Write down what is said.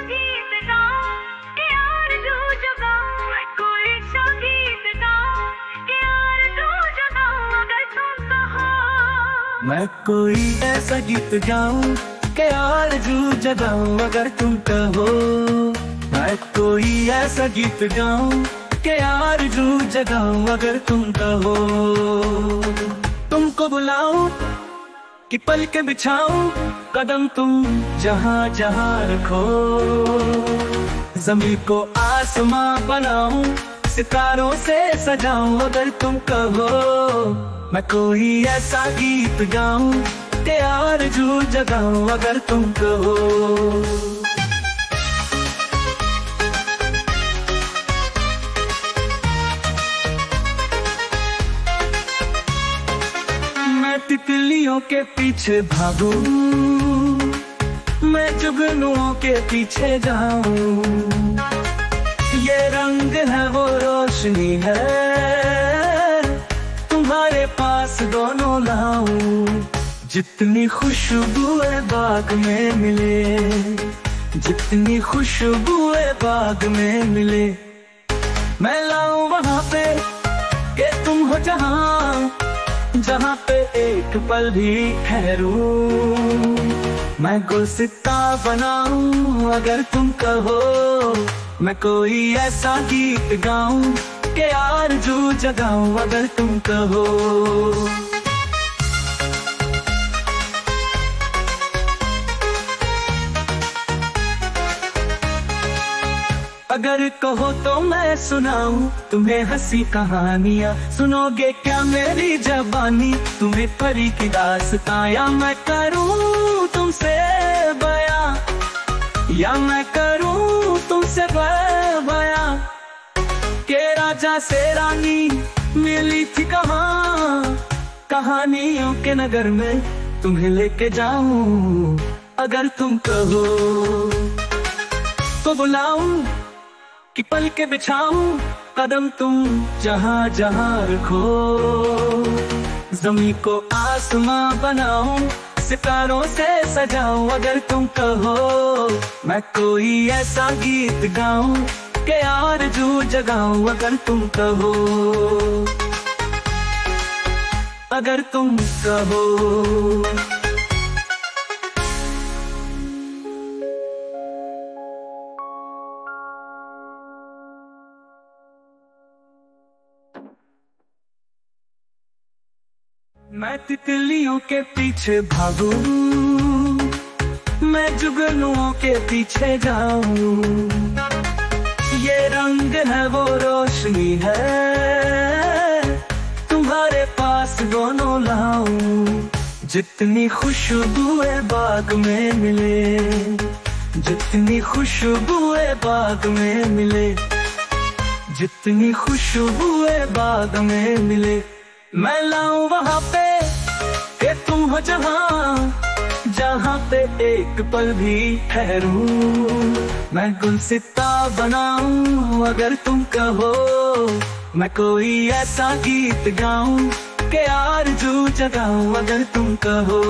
गीत गाऊं कि आरज़ू जगाऊं, मैं कोई सा गीत गाऊं कि आरज़ू जगाऊं अगर तुम कहो। मैं कोई ऐसा गीत गाऊं कि आरज़ू जगाऊं अगर तुम कहो। मैं कोई ऐसा गीत गाऊं कि आरज़ू जगाऊं अगर तुम कहो। तुमको बुलाऊं कि पल के बिछाऊं कदम तुम जहां जहां रखो। ज़मीन को आसमां बनाऊं सितारों से सजाऊं अगर तुम कहो। मैं कोई ऐसा गीत गाऊं कि आरज़ू जगाऊं अगर तुम कहो। मैं तितलियों के पीछे भागूं, मैं जुगनुओं के पीछे जाऊं। ये रंग है वो रोशनी है, तुम्हारे पास दोनों लाऊं। जितनी खुशबुएं बाग में मिले, जितनी खुशबुएं बाग में मिले, मैं लाऊं वहाँ पे कि तुम हो जहाँ, जहाँ पे एक पल भी ठहरूं। मैं गुलसिता बनाऊं अगर तुम कहो। मैं कोई ऐसा गीत गाऊं कि आरज़ू जगाऊं अगर तुम कहो। अगर कहो तो मैं सुनाऊं तुम्हें हंसी कहानियाँ, सुनोगे क्या मेरी जबानी, तुम्हें परी की दास्तां। या मैं करूं तुमसे बयां, या मैं करूं तुमसे बयां के राजा से रानी मिली थी कहाँ। कहानियों के नगर में तुम्हें लेके जाऊं अगर तुम कहो। तो बुलाऊं कि पल के बिछाऊं कदम तुम जहां जहां रखो। ज़मीन को आसमां बनाऊं सितारों से सजाऊं अगर तुम कहो। मैं कोई ऐसा गीत गाऊं कि आरज़ू जगाऊं अगर तुम कहो। अगर तुम कहो। मैं तितलियों के पीछे भागूं, मैं जुगनुओं के पीछे जाऊं। ये रंग है वो रोशनी है, तुम्हारे पास दोनों लाऊं। जितनी खुशबुएं बाग में मिले, जितनी खुशबुएं बाग में मिले, जितनी खुशबुएं बाग में मिले, मैं लाऊं वहाँ पे कि तुम हो जहाँ, जहाँ पे एक पल भी ठहरूं। मैं गुलसिता बनाऊं अगर तुम कहो। मैं कोई ऐसा गीत गाऊं कि आरज़ू जगाऊं अगर तुम कहो।